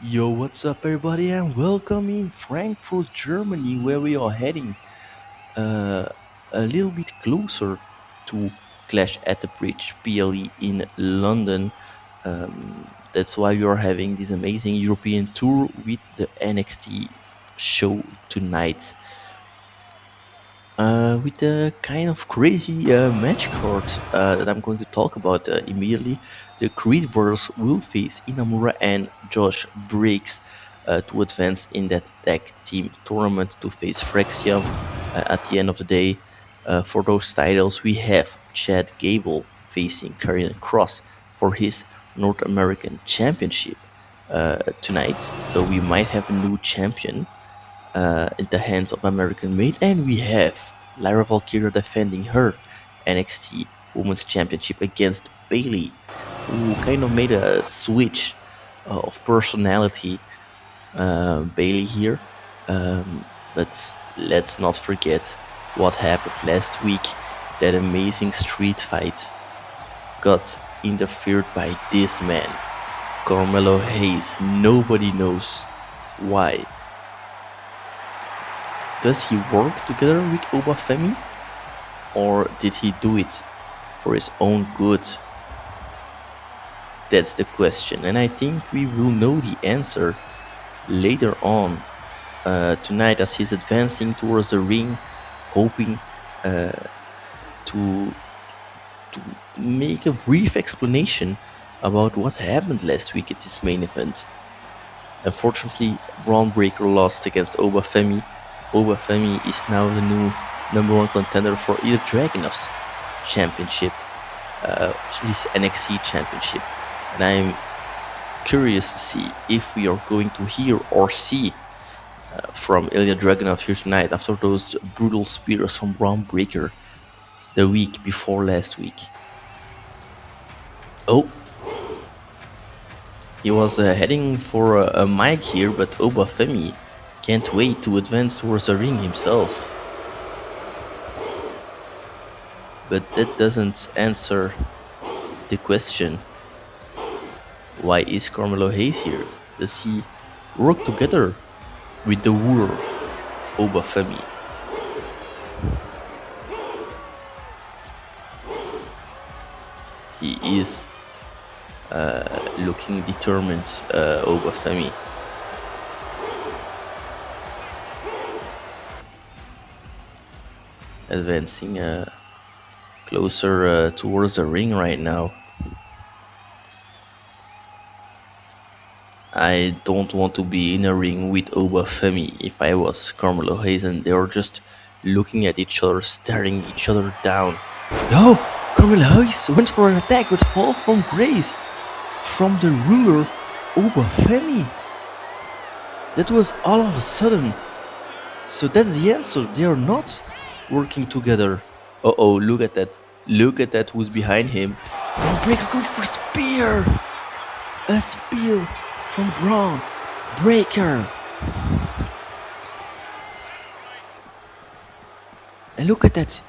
Yo, what's up, everybody, and welcome in Frankfurt, Germany, where we are heading uh, a little bit closer to Clash at the Bridge PLE in London. That's why we are having this amazing European tour with the NXT show tonight. With a kind of crazy match card that I'm going to talk about immediately. The Creed brothers will face Inamura and Josh Briggs to advance in that tag team tournament to face Fraxiom at the end of the day. For those titles, we have Chad Gable facing Karrion Kross for his North American Championship tonight. So we might have a new champion in the hands of American Made, and we have Lyra Valkyria defending her NXT Women's Championship against Bailey, who kind of made a switch of personality. Bailey here, but let's not forget what happened last week. That amazing street fight got interfered by this man, Carmelo Hayes. Nobody knows why. Does he work together with Obafemi? Or did he do it for his own good? That's the question, and I think we will know the answer later on tonight as he's advancing towards the ring, hoping to to make a brief explanation about what happened last week at this main event. Unfortunately, Braun Breaker lost against Obafemi. Obafemi is now the new number one contender for either Dragunov's championship, his NXT championship. And I'm curious to see if we are going to hear or see from Ilya Dragunov here tonight after those brutal spears from Braun Breaker the week before last week. Oh, he was heading for a mic here, but Obafemi can't wait to advance towards the ring himself. But that doesn't answer the question. Why is Carmelo Hayes here? Does he work together with the Wooer Obafemi? He is looking determined, Obafemi. Advancing closer towards the ring right now. I don't want to be in a ring with Obafemi if I was Carmelo Hayes and they were just looking at each other, staring each other down. No! Carmelo Hayes went for an attack but fall from grace from the ruler Obafemi. That was all of a sudden. So that's the answer. They are not working together. Uh-oh, look at that. Look at that who's behind him. Braun Breaker going for a spear! A spear from Braun Breaker. And look at that.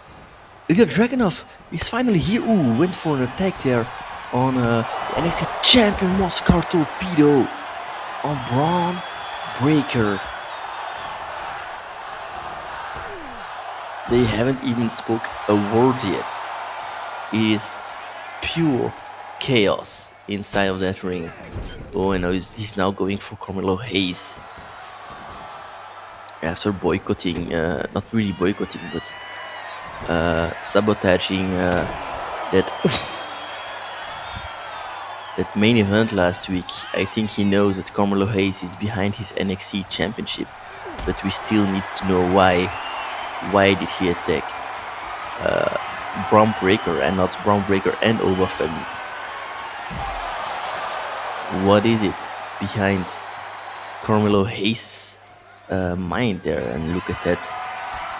Ilya Dragunov is finally here. Ooh, went for an attack there on the NXT champion Moscow Torpedo on Braun Breaker. They haven't even spoke a word yet. It is pure chaos inside of that ring. Oh, and he's now going for Carmelo Hayes. After boycotting, not really boycotting, but sabotaging that that main event last week. I think he knows that Carmelo Hayes is behind his NXT championship, but we still need to know why. Why did he attack Braun Breaker and not Braun Breaker and Obafemi? What is it behind Carmelo Hayes' mind there? And look at that.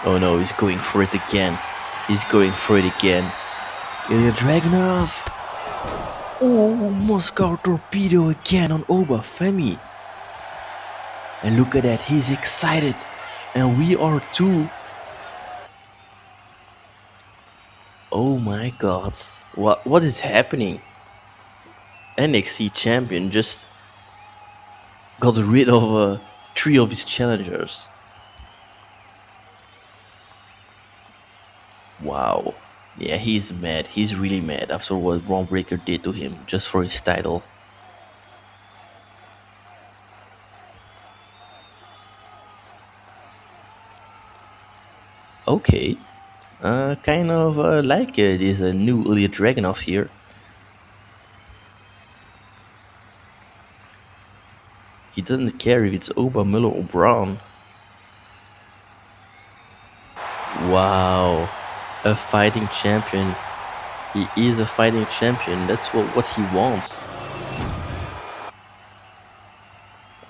Oh no, he's going for it again. He's going for it again. Ilya Dragunov. Oh, Moscow Torpedo again on Obafemi. And look at that, he's excited. And we are too. Oh my god. What is happening? NXT champion just got rid of three of his challengers. Wow. Yeah, he's mad. He's really mad after what Braun Breaker did to him just for his title. Okay. Kind of like this new Ilya Dragunov here. He doesn't care if it's Oba, Miller, or Braun. Wow. A fighting champion. He is a fighting champion. That's what he wants.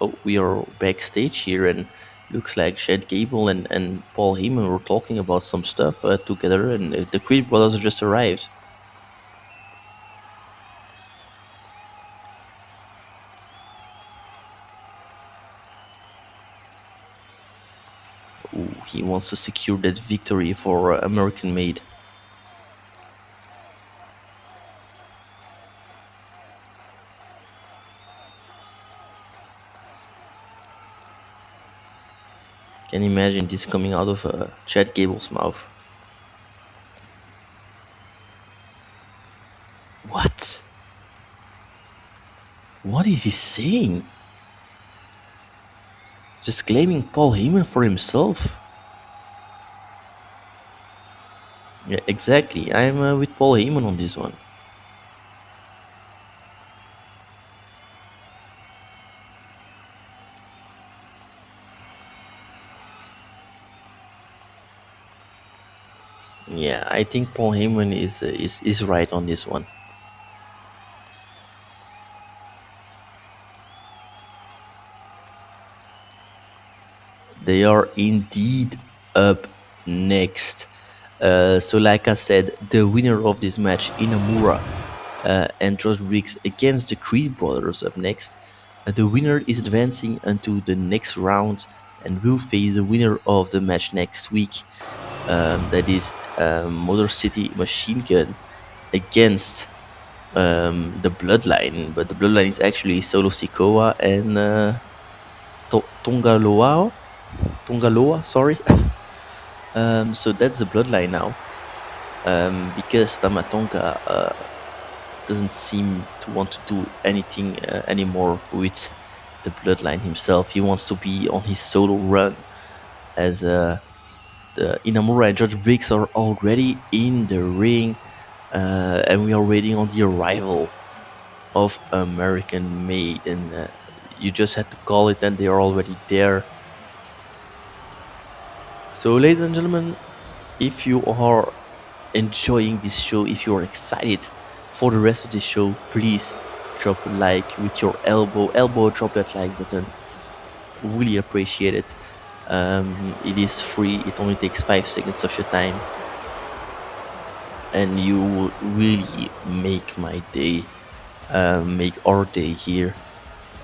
Oh, we are backstage here, and looks like Chad Gable and Paul Heyman were talking about some stuff together, and the Creed brothers just arrived. Ooh, he wants to secure that victory for American Made. Can you imagine this coming out of Chad Gable's mouth? What? What is he saying? Just claiming Paul Heyman for himself? Yeah, exactly. I'm with Paul Heyman on this one. Yeah, I think Paul Heyman is right on this one. They are indeed up next. So, like I said, the winner of this match, Inamura and Josh Briggs against the Creed brothers, up next. The winner is advancing into the next round and will face the winner of the match next week. That is Motor City Machine Gun against the Bloodline, but the Bloodline is actually Solo Sikoa and Tongaloa. Tongaloa, sorry. So that's the Bloodline now. Because Tamatonga doesn't seem to want to do anything anymore with the Bloodline himself. He wants to be on his solo run, as the Inamura and George Briggs are already in the ring, and we are waiting on the arrival of American Made, and you just had to call it and they are already there. So, ladies and gentlemen, if you are enjoying this show, if you are excited for the rest of the show, please drop a like with your elbow, drop that like button. Really appreciate it. It is free, it only takes 5 seconds of your time, and you would really make my day, make our day here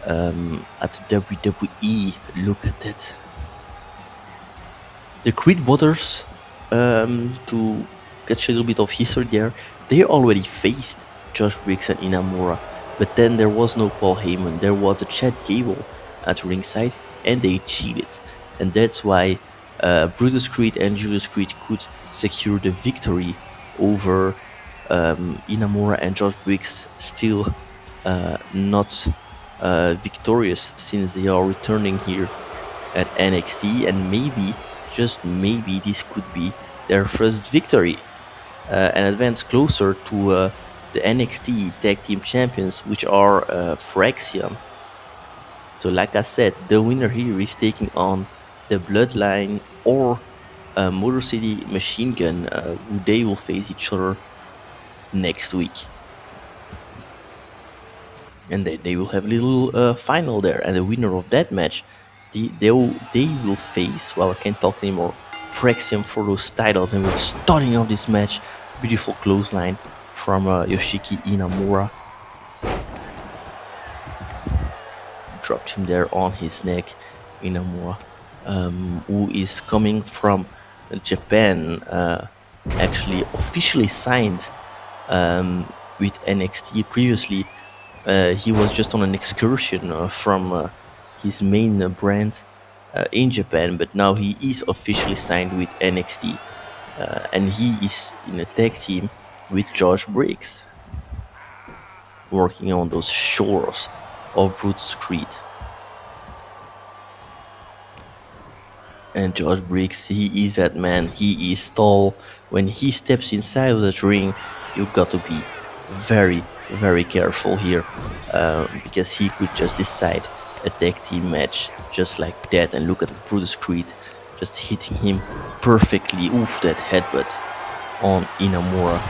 at WWE. Look at that. The Creed brothers, to catch a little bit of history there, they already faced Josh Briggs and Inamura, but then there was no Paul Heyman, there was a Chad Gable at ringside, and they cheated. And that's why Brutus Creed and Julius Creed could secure the victory over Inamura and Josh Briggs, still not victorious, since they are returning here at NXT, and maybe, just maybe, this could be their first victory and advance closer to the NXT Tag Team Champions, which are Fraxiom. So, like I said, the winner here is taking on the Bloodline or Motor City Machine Gun, who they will face each other next week. And they will have a little final there, and the winner of that match, they will face, well, I can't talk anymore, Fraxiom for those titles. And we're starting off this match, beautiful clothesline from Yoshiki Inamura. Dropped him there on his neck. Inamura, who is coming from Japan, actually officially signed with NXT. Previously, he was just on an excursion from his main brand in Japan, but now he is officially signed with NXT, and he is in a tag team with Josh Briggs, working on those shores of Brutus Creed. And Josh Briggs, he is that man. He is tall. When he steps inside of that ring, you got to be very, very careful here, because he could just decide a tag team match just like that. And look at Brutus Creed just hitting him perfectly. Oof, that headbutt on Inamura,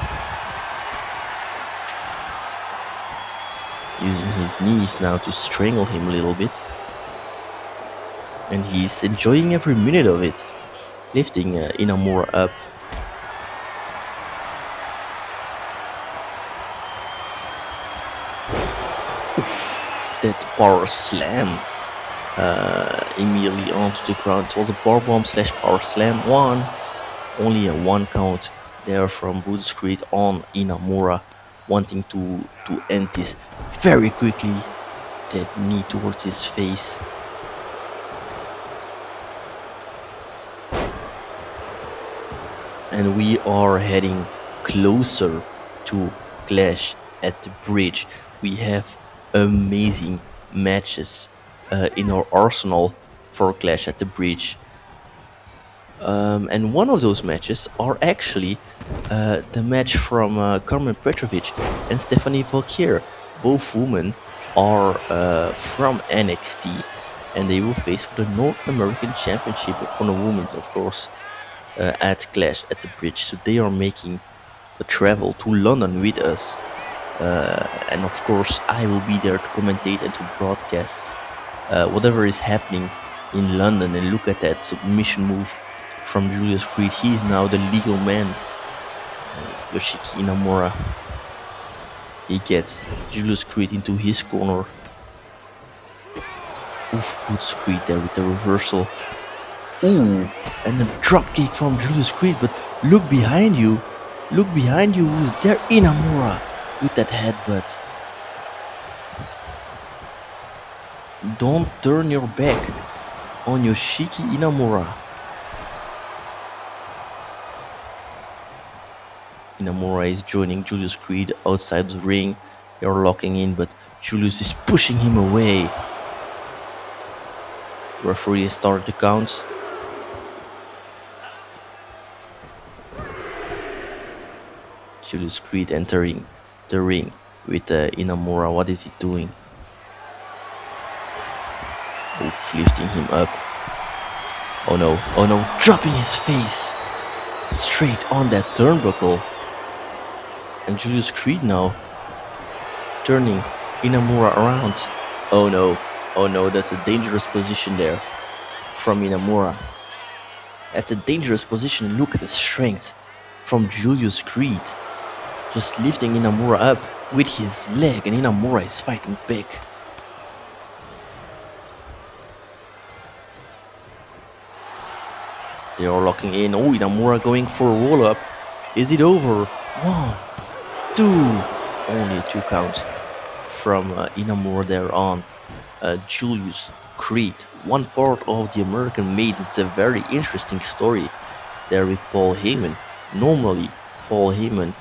using his knees now to strangle him a little bit. And he's enjoying every minute of it, lifting Inamura up. That power slam immediately onto the ground. It was a power bomb slash power slam. Only a 1 count there from Brutus Creed on Inamura, wanting to end this very quickly. That knee towards his face. And we are heading closer to Clash at the Bridge. We have amazing matches in our arsenal for Clash at the Bridge. And one of those matches are actually the match from Carmen Petrovic and Stephanie Valkyr. Both women are from NXT, and they will face for the North American Championship for the women, of course, at Clash at the Bridge. So they are making a travel to London with us. And of course, I will be there to commentate and to broadcast whatever is happening in London. And look at that submission move from Julius Creed. He is now the legal man. Yoshiki Inamura. He gets Julius Creed into his corner. Oof, good Creed there with the reversal. Ooh, and a dropkick from Julius Creed. But look behind you. Look behind you. Who's there? Inamura with that headbutt. Don't turn your back on Yoshiki Inamura. Inamura is joining Julius Creed outside the ring. They are locking in, but Julius is pushing him away. Referee has started the count. Julius Creed entering the ring with Inamura. What is he doing? Oh, lifting him up. Oh no, dropping his face straight on that turnbuckle. And Julius Creed now turning Inamura around. Oh no, that's a dangerous position there from Inamura. That's a dangerous position. Look at the strength from Julius Creed. Just lifting Inamura up with his leg, and Inamura is fighting back. They are locking in. Oh, Inamura going for a roll-up. Is it over? 1, 2. Only a 2 count from Inamura there on Julius Creed. One part of the American Maiden. It's a very interesting story there with Paul Heyman. Normally, Paul Heyman,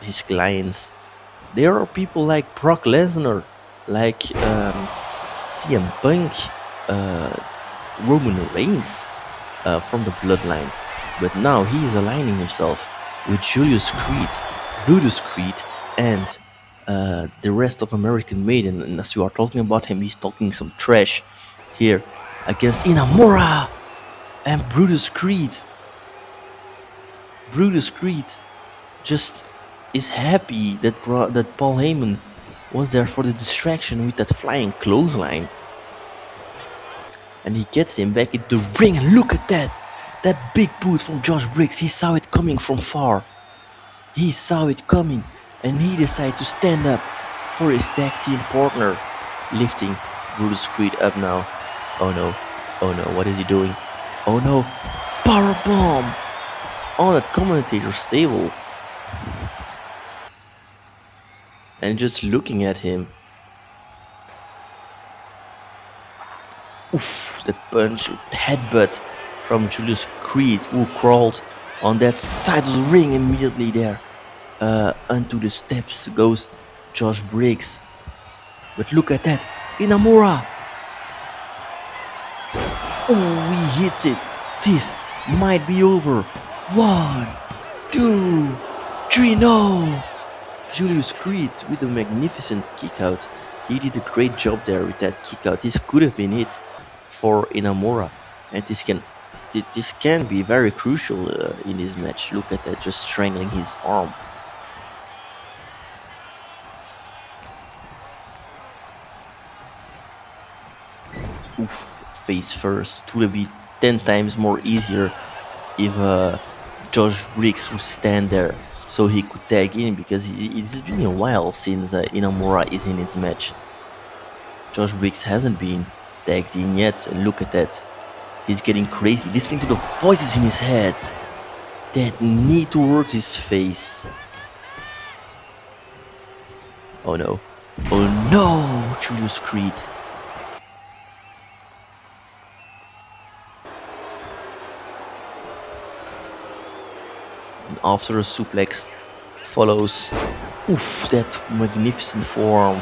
his clients, there are people like Brock Lesnar, like CM Punk, Roman Reigns from the bloodline. But now he is aligning himself with Julius Creed, Brutus Creed, and the rest of American Maiden. And as you are talking about him, he's talking some trash here against Inamura and Brutus Creed. Brutus Creed just is happy that that Paul Heyman was there for the distraction with that flying clothesline. And he gets him back into the ring, and look at that! That big boot from Josh Briggs. He saw it coming from far. He saw it coming, and he decided to stand up for his tag team partner, lifting Brutus Creed up now. Oh no, what is he doing? Oh no, powerbomb on that commentator's table. And just looking at him, Oof, that punch, headbutt from Julius Creed, who crawled on that side of the ring immediately there. Onto the steps goes Josh Briggs. But look at that, Inamura! Oh, he hits it. This might be over. 1, 2, 3, no! Julius Creed with a magnificent kick out. He did a great job there with that kick out. This could have been it for Inamura, and this can be very crucial in this match. Look at that, just strangling his arm. Oof, face first. It would be 10 times more easier if Josh Briggs would stand there so he could tag in, because it's been a while since Inamura is in his match. Josh Briggs hasn't been tagged in yet, and look at that. He's getting crazy, listening to the voices in his head. That knee towards his face. Oh no. Oh no, Julius Creed. And after a suplex follows, oof, that magnificent forearm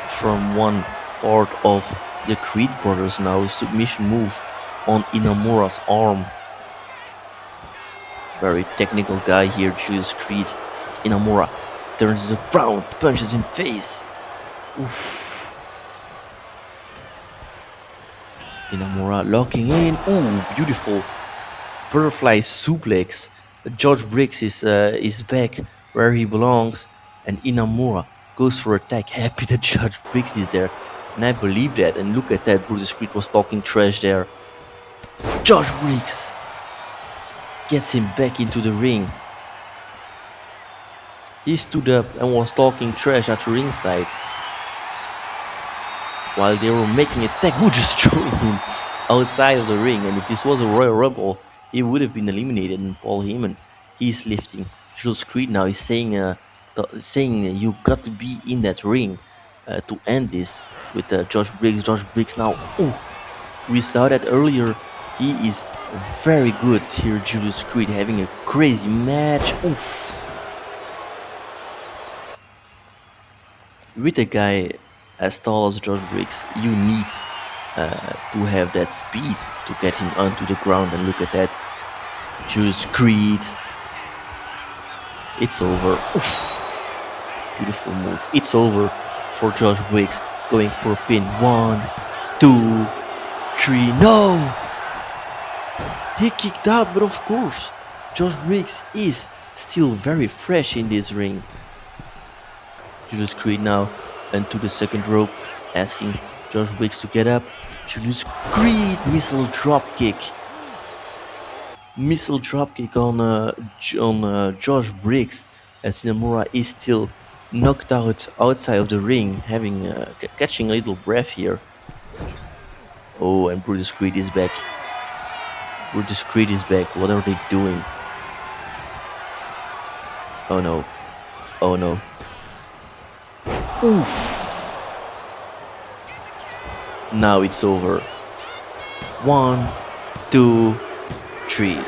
from one part of the Creed brothers now. A submission move on Inamura's arm. Very technical guy here, Julius Creed. Inamura turns around, punches in face. Oof. Inamura locking in. Ooh, beautiful butterfly suplex. George Briggs is back where he belongs, and Inamura goes for attack. Happy that George Briggs is there, and I believe that. And look at that, Brutus Creed was talking trash there. George Briggs gets him back into the ring. He stood up and was talking trash at ringside while they were making a tag. Who just throwing him outside of the ring? And if this was a Royal Rumble, he would have been eliminated. And Paul Heyman, he's lifting Jules Creed now. He's saying you got to be in that ring to end this with Josh Briggs. Josh Briggs now. Ooh, we saw that earlier. He is very good here, Julius Creed, having a crazy match. Oof. With a guy as tall as Josh Briggs, you need to have that speed to get him onto the ground. And look at that, Julius Creed. It's over. Oof. Beautiful move. It's over for Josh Briggs, going for a pin. 1, 2, 3. No! He kicked out, but of course, Josh Briggs is still very fresh in this ring. Julius Creed now into the second rope, asking Josh Briggs to get up. Julius Creed, missile drop kick. Missile drop kick on Josh Briggs, as Inamura is still knocked out outside of the ring, having catching a little breath here. Oh, and Brutus Creed is back. Brutus Creed is back. What are they doing? Oh no. Oh no. Oof. Now it's over. 1, 2, 3.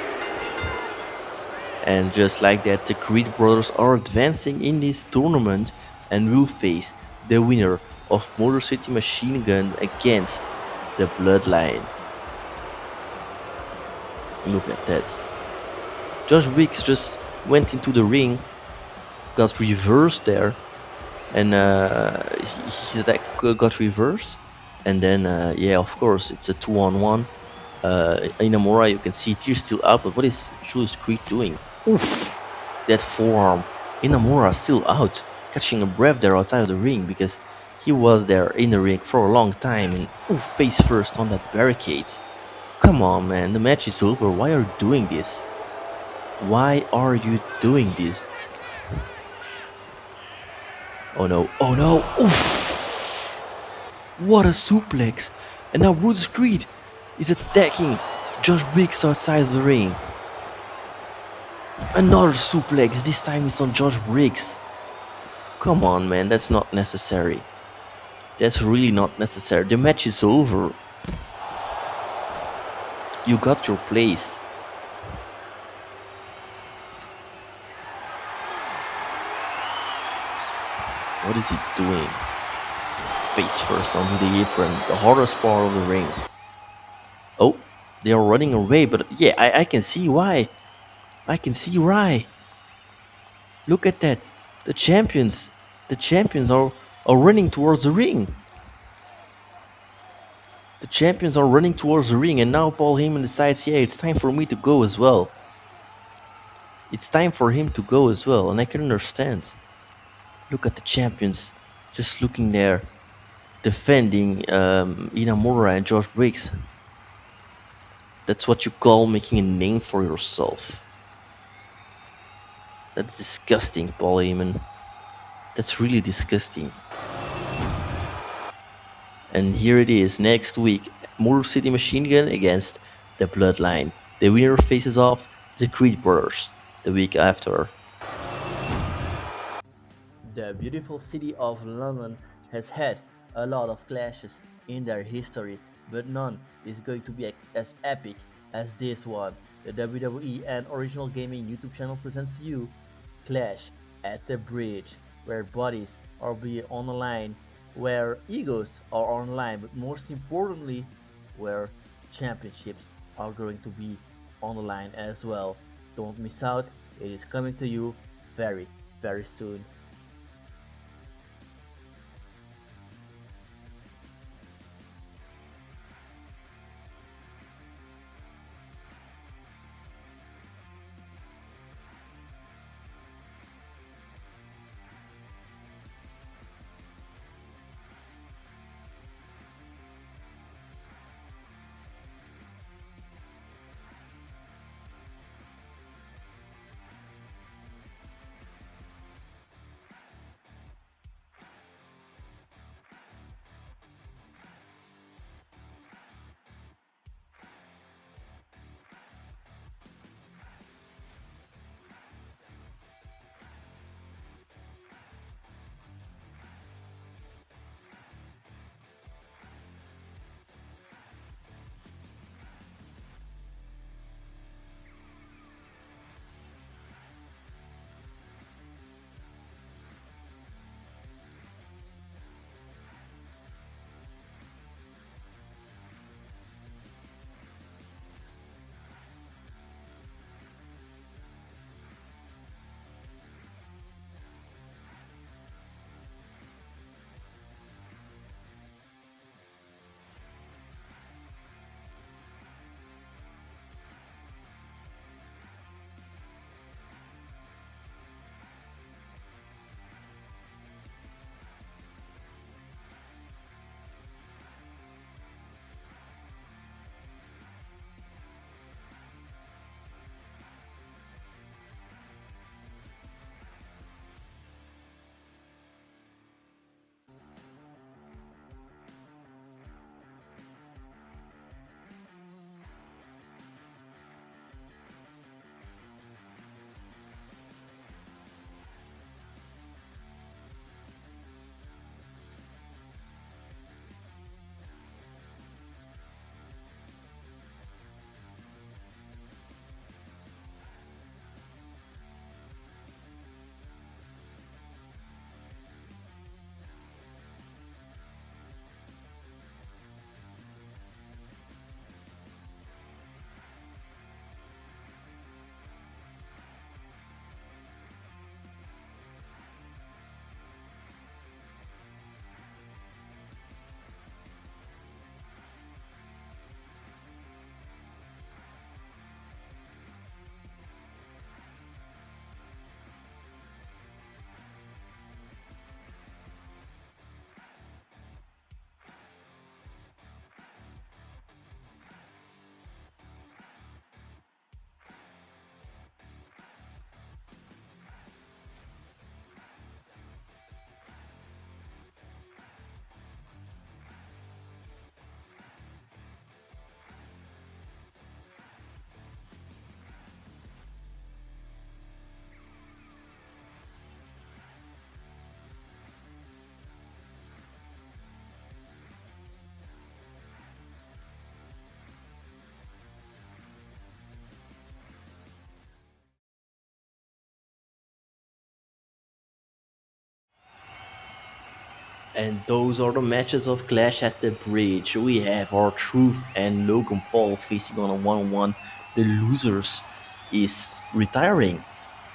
And just like that, the Creed brothers are advancing in this tournament and will face the winner of Motor City Machine Gun against the Bloodline. Look at that. Josh Briggs just went into the ring, got reversed there, and his attack got reversed. And then, yeah, of course, it's a 2-on-1. Inamura, you can see it here still out, but what is Julius Creed doing? Oof, that forearm. Inamura still out, catching a breath there outside of the ring, because he was there in the ring for a long time, and oof, face first on that barricade. Come on, man, the match is over. Why are you doing this? Why are you doing this? Oh no, oh no, oof. What a suplex. And now Brutus Creed is attacking Josh Briggs outside of the ring. Another suplex, this time it's on Josh Briggs. Come on, man, that's not necessary. That's really not necessary. The match is over. You got your place. What is he doing? Face first onto the apron, the hardest part of the ring. Oh, they are running away, but yeah, I can see why. I can see why. Look at that. The champions. The champions are running towards the ring. The champions are running towards the ring, and now Paul Heyman decides, yeah, it's time for me to go as well. It's time for him to go as well, and I can understand. Look at the champions just looking there, defending Inamura and Josh Briggs. That's what you call making a name for yourself. That's disgusting, Paul Heyman. That's really disgusting. And here it is next week, Motor City Machine Gun against the Bloodline. The winner faces off the Creed Brothers the week after. The beautiful city of London has had a lot of clashes in their history, but none is going to be as epic as this one. The WWE and Original Gaming YouTube channel presents you Clash at the Bridge, where bodies are being on the line, where egos are on the line, but most importantly, where championships are going to be on the line as well. Don't miss out, it is coming to you very, very soon. And those are the matches of Clash at the Bridge. We have R-Truth and Logan Paul facing on a 1-on-1. The losers is retiring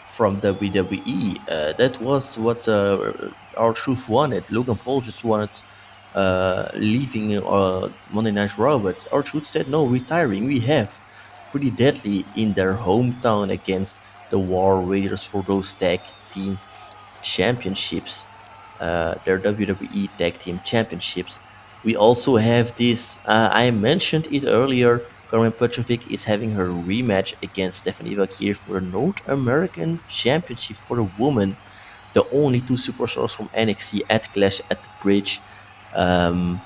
from WWE. That was what R-Truth wanted. Logan Paul just wanted leaving Monday Night Raw, but R-Truth said no, retiring. We have Pretty Deadly in their hometown against the War Raiders for those tag team championships, their WWE Tag Team Championships. We also have this, I mentioned it earlier, Karen Petrovic is having her rematch against Stephanie Vakir for the North American Championship for the woman, the only two superstars from NXT at Clash at the Bridge. Um,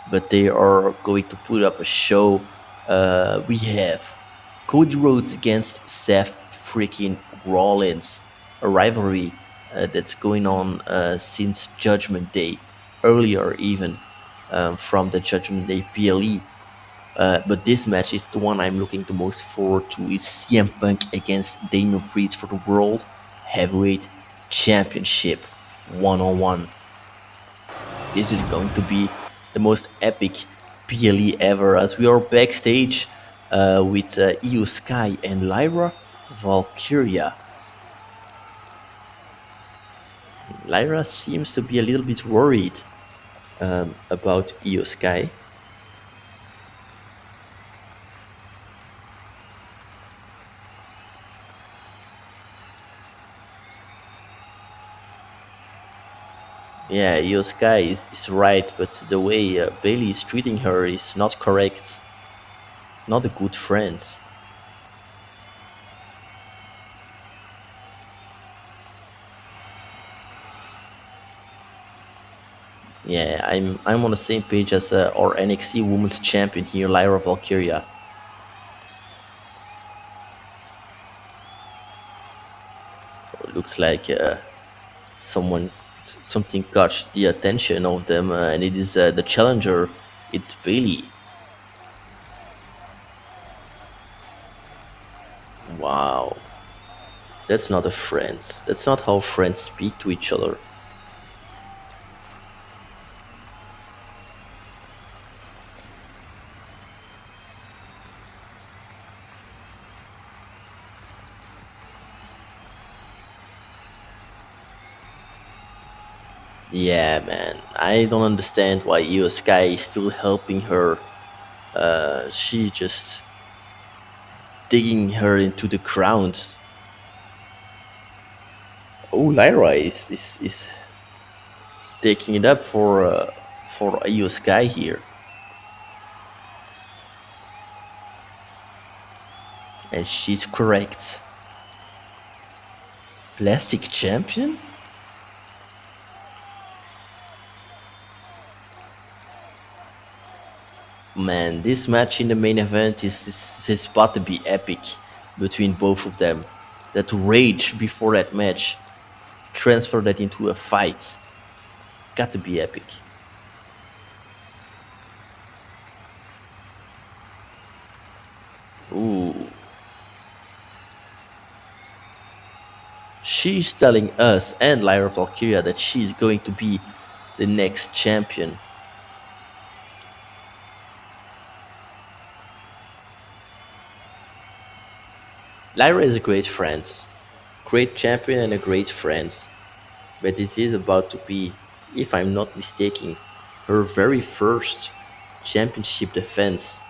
but they are going to put up a show. We have Cody Rhodes against Seth freaking Rollins, a rivalry that's going on since Judgment Day, earlier even from the Judgment Day PLE. But this match is the one I'm looking the most forward to. It's CM Punk against Damian Priest for the World Heavyweight Championship 1-on-1. This is going to be the most epic PLE ever, as we are backstage with Io Sky and Lyra Valkyria. Lyra seems to be a little bit worried about Io Sky. Yeah, Io Sky is right, but the way Bailey is treating her is not correct. Not a good friend. Yeah, I'm on the same page as our NXT Women's Champion here, Lyra Valkyria. Looks like something caught the attention of them, and it is the challenger. It's Bailey. Wow, that's not a friend. That's not how friends speak to each other. Yeah, man. I don't understand why Io Sky is still helping her. She just digging her into the ground. Oh, Lyra is taking it up for Io Sky here, and she's correct. Plastic champion? Man, this match in the main event is about to be epic between both of them. That rage before that match, transfer that into a fight. Got to be epic. Ooh. She's telling us and Lyra Valkyria that she's going to be the next champion. Lyra is a great friend, great champion and a great friend. But this is about to be, if I'm not mistaken, her very first championship defense.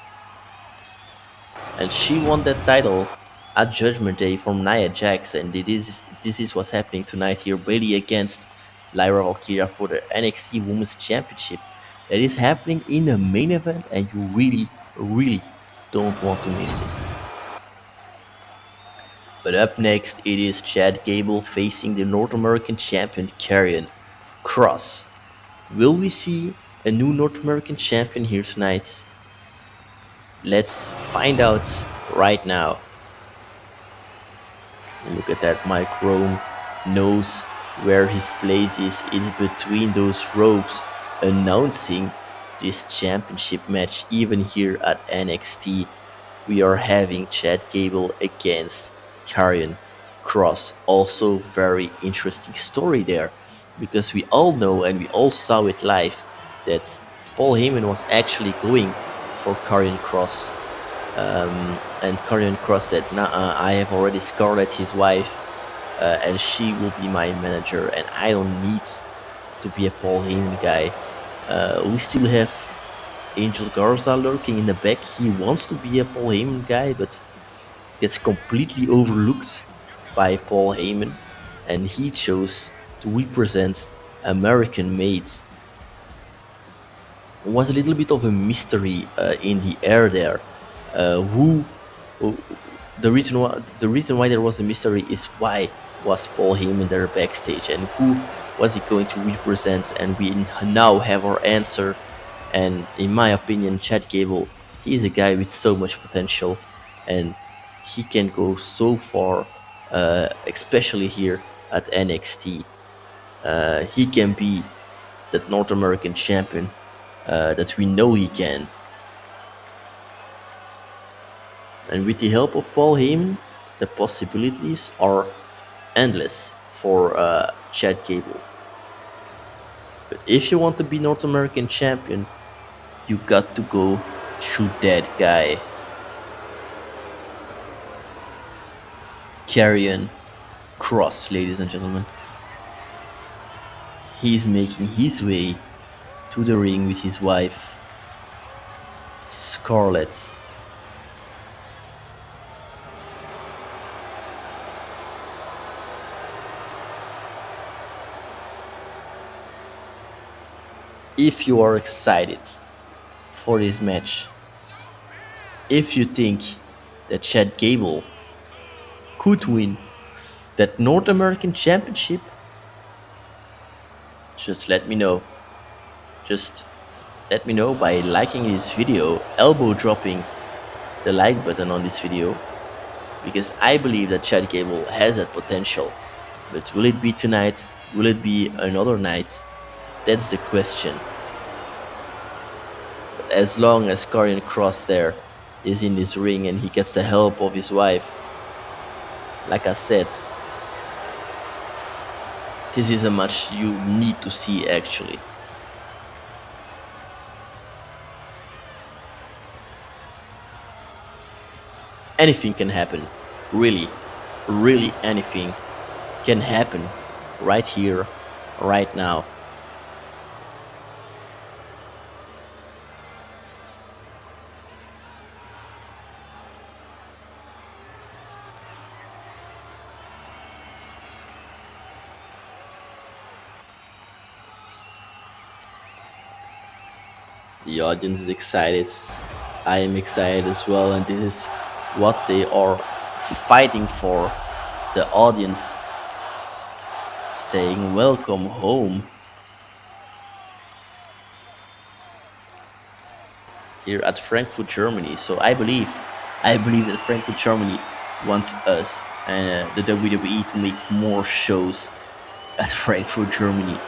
And she won that title at Judgment Day from Nia Jax, and this is what's happening tonight here. Bailey against Lyra Valkyria for the NXT Women's Championship. That is happening in the main event, and you really don't want to miss this. But up next, it is Chad Gable facing the North American champion Karrion Kross. Will we see a new North American champion here tonight? Let's find out right now. Look at that, Mike Rome knows where his place is. It's between those ropes, announcing this championship match. Even here at NXT, we are having Chad Gable against Karrion Kross. Also very interesting story there. because we all know and we all saw it live that Paul Heyman was actually going for Karrion Kross. And Karrion Kross said, nah, I have already Scarlett, his wife, and she will be my manager, and I don't need to be a Paul Heyman guy. We still have Angel Garza lurking in the back. He wants to be a Paul Heyman guy, but gets completely overlooked by Paul Heyman, and he chose to represent American Maids. It was a little bit of a mystery in the air there. Who the reason why there was a mystery is why was Paul Heyman there backstage, and who was he going to represent? And we now have our answer. And in my opinion, Chad Gable, he is a guy with so much potential, and he can go so far, especially here at NXT. He can be that North American champion that we know he can. And with the help of Paul Heyman, the possibilities are endless for Chad Gable. But if you want to be North American champion, you got to go through that guy. Karrion Kross, ladies and gentlemen. He's making his way to the ring with his wife, Scarlett. If you are excited for this match, if you think that Chad Gable could win that North American Championship, just let me know. Just let me know by liking this video, elbow dropping the like button on this video, because I believe that Chad Gable has that potential. But will it be tonight? Will it be another night? That's the question. But as long as Karrion Kross there is in this ring and he gets the help of his wife, like I said, this is a match you need to see actually. Anything can happen. Really anything can happen right here, right now. The audience is excited. I am excited as well, and this is what they are fighting for. The audience saying welcome home here at Frankfurt, Germany. So I believe that Frankfurt, Germany wants us, the WWE, to make more shows at Frankfurt, Germany,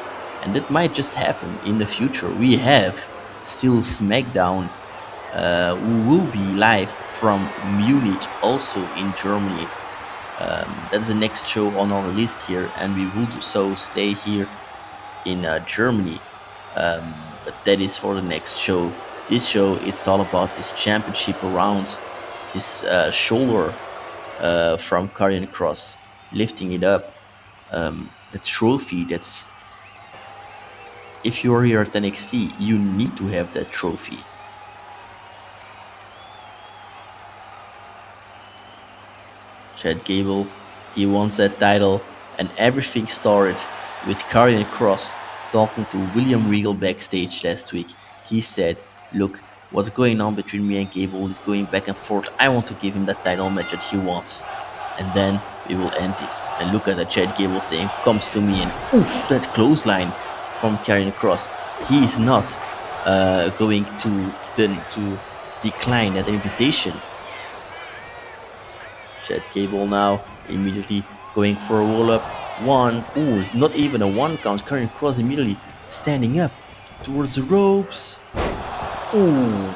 and that might just happen in the future. We have still SmackDown, who will be live from Munich, also in Germany. That's the next show on our list here, and we will so stay here in Germany. But that is for the next show. This show, it's all about this championship around this shoulder from Karrion Kross, lifting it up. The trophy that's, if you're here at NXT, you need to have that trophy. Chad Gable, he wants that title, and everything started with Karrion Kross talking to William Regal backstage last week. He said, look, what's going on between me and Gable is going back and forth. I want to give him that title match that he wants. And then we will end this. And look at that Chad Gable saying, comes to me, and oof, that clothesline from Karrion Kross. He is not going to decline that invitation. Chad Gable now immediately going for a roll-up. One, ooh, not even a one count. Karrion Kross immediately standing up towards the ropes. Ooh.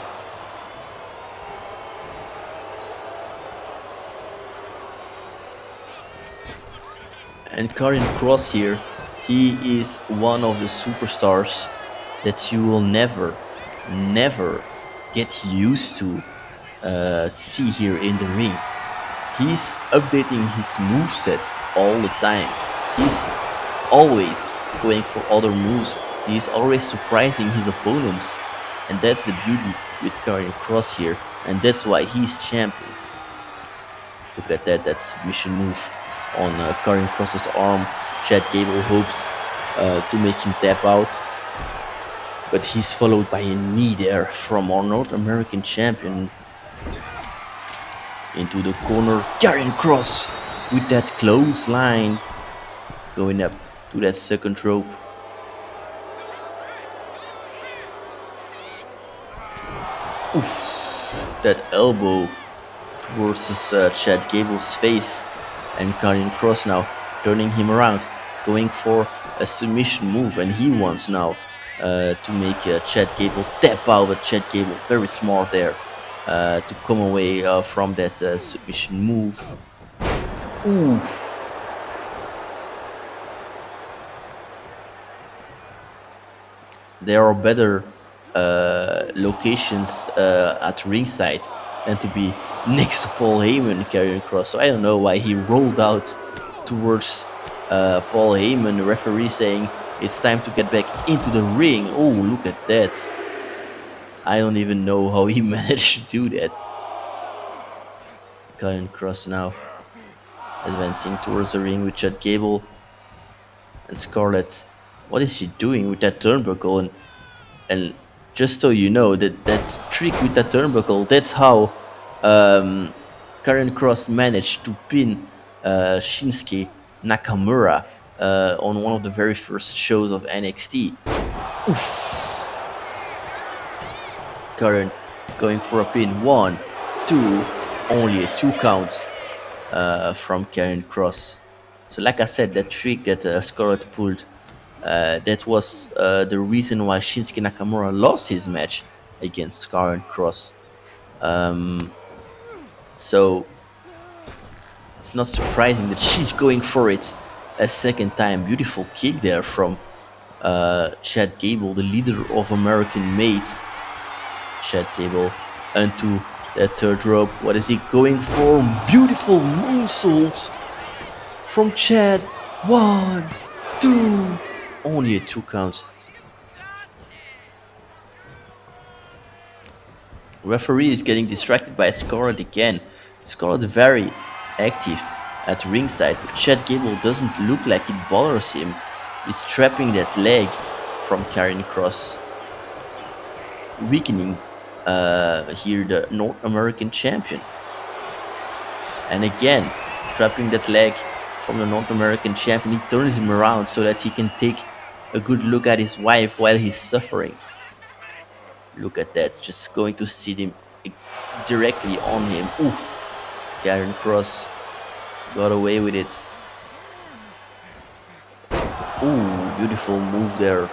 And Karrion Kross here He is one of the superstars that you will never get used to see here in the ring. He's updating his moveset all the time. He's always going for other moves. He's always surprising his opponents. And that's the beauty with Karrion Kross here. And that's why he's champion. Look at that submission move on Karrion Kross's arm. Chad Gable hopes to make him tap out. But he's followed by a knee there from our North American champion. Into the corner, Karrion Kross with that clothesline. Going up to that second rope. Oof. That elbow towards Chad Gable's face. And Karrion Kross now turning him around. Going for a submission move. And he wants now to make Chad Gable tap out. But Chad Gable very smart there to come away from that submission move. Ooh. There are better locations at ringside than to be next to Paul Heyman and Karrion Kross. So I don't know why he rolled out towards Paul Heyman, the referee saying it's time to get back into the ring. Oh, look at that. I don't even know how he managed to do that. Karrion Kross now advancing towards the ring with Chad Gable and Scarlett. What is she doing with that turnbuckle? And just so you know, that trick with that turnbuckle, that's how Karrion Kross managed to pin Shinsuke Nakamura on one of the very first shows of NXT. Oof. Karrion going for a pin. 1, 2, only a 2 count from Karrion Kross. So like I said, that trick that Scarlett pulled, that was the reason why Shinsuke Nakamura lost his match against Karrion Kross. So it's not surprising that she's going for it a second time. Beautiful kick there from Chad Gable, the leader of American Maids. Chad Gable onto that third rope. What is he going for? Beautiful moonsault from Chad. 1, 2, only a 2 count. Referee is getting distracted by Scarlett again. Scarlett very active at ringside, but Chad Gable doesn't look like it bothers him. He's trapping that leg from Karrion Kross, weakening here the North American champion. And again, trapping that leg from the North American champion. He turns him around so that he can take a good look at his wife while he's suffering. Look at that, just going to sit him directly on him. Oof. Karrion Kross got away with it. Ooh, beautiful move there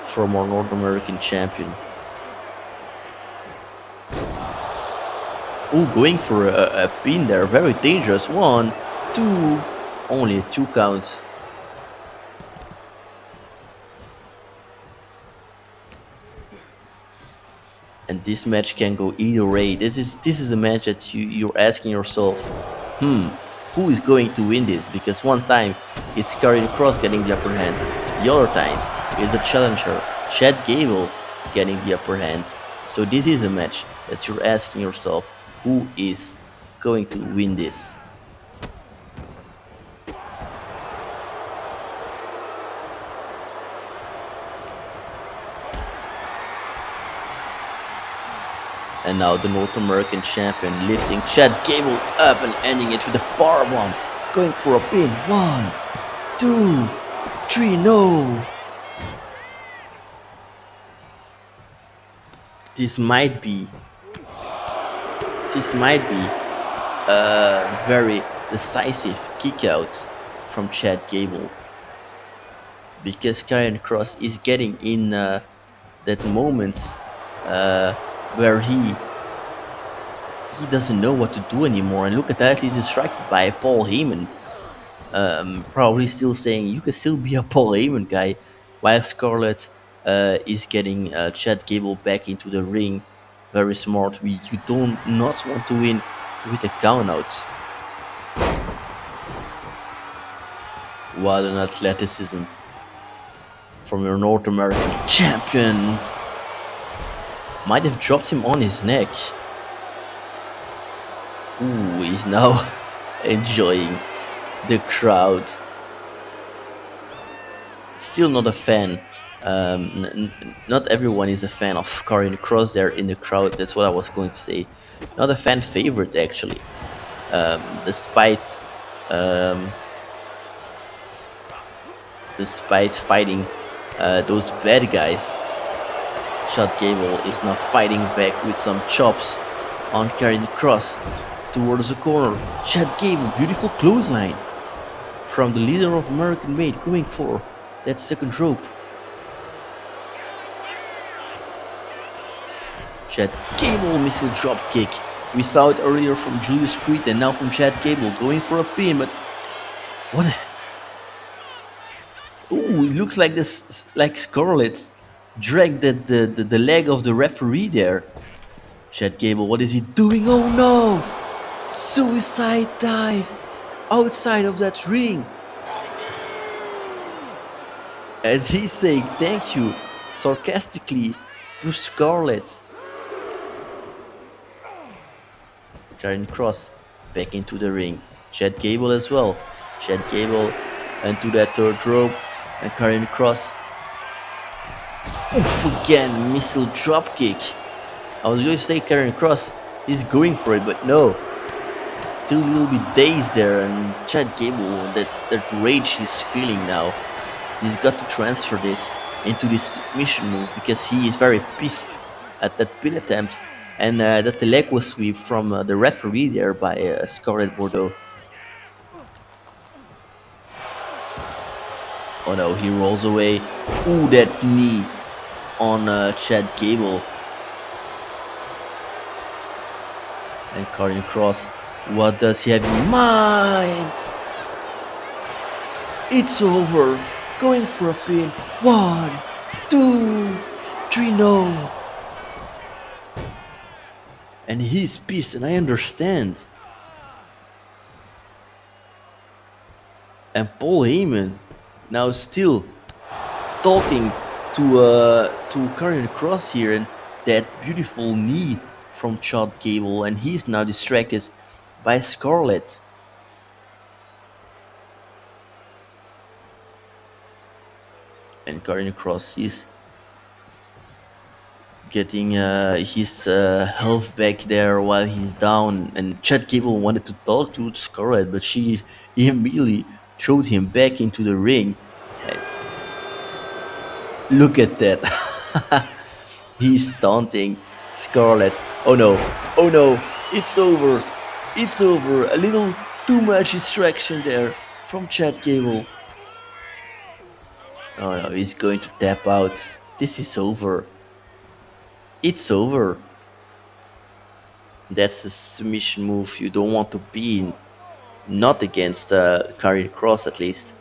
from our North American champion. Ooh, going for a pin there, very dangerous. 1, 2, only a 2 count. And this match can go either way. This is a match that you're asking yourself, who is going to win this? Because one time it's Karrion Kross getting the upper hand. The other time it's the challenger, Chad Gable, getting the upper hand. So this is a match that you're asking yourself, who is going to win this? And now the North American champion lifting Chad Gable up and ending it with a powerbomb. Going for a pin. 1, 2, 3, no! This might be a very decisive kick out from Chad Gable. Because Karrion Kross is getting in that moments where he doesn't know what to do anymore. And look at that, he's distracted by Paul Heyman probably still saying you can still be a Paul Heyman guy, while Scarlett is getting Chad Gable back into the ring. Very smart. You don't not want to win with a count out. What an athleticism from your North American champion. Might have dropped him on his neck. Ooh, he's now enjoying the crowd. Still not a fan. Not everyone is a fan of Karrion Kross there in the crowd. That's what I was going to say. Not a fan favorite actually. Despite fighting those bad guys, Chad Gable is now fighting back with some chops on Karrion Kross towards the corner. Chad Gable, beautiful clothesline from the leader of American Made, going for that second rope. Chad Gable missile drop kick. We saw it earlier from Julius Creed and now from Chad Gable going for a pin, but what? Ooh, it looks like Scarlett dragged the leg of the referee there. Chad Gable, what is he doing? Oh no! Suicide dive outside of that ring. As he's saying thank you sarcastically to Scarlett. Karrion Kross back into the ring. Chad Gable as well. Chad Gable into that third rope. And Karrion Kross. Oof, again, missile drop kick. I was going to say Karrion Kross is going for it, but no. Still a little bit dazed there, and Chad Gable, that rage he's feeling now, he's got to transfer this into this submission move because he is very pissed at that pin attempt and that the leg was sweep from the referee there by Scarlett Bordeaux. Oh no, he rolls away. Ooh, that knee on Chad Gable. And Karrion Kross, what does he have in mind? It's over. Going for a pin. 1, 2, 3, no. And he's pissed, and I understand. And Paul Heyman now still talking to Karrion Kross here, and that beautiful knee from Chad Gable, and he's now distracted by Scarlett. And Karrion Kross is getting his health back there while he's down, and Chad Gable wanted to talk to Scarlett, but she immediately threw him back into the ring. And look at that. He's taunting Scarlett. Oh no, it's over. It's over. A little too much distraction there from Chad Gable. Oh no, he's going to tap out. This is over. It's over. That's a submission move you don't want to be in. Not against Karrion Kross, at least.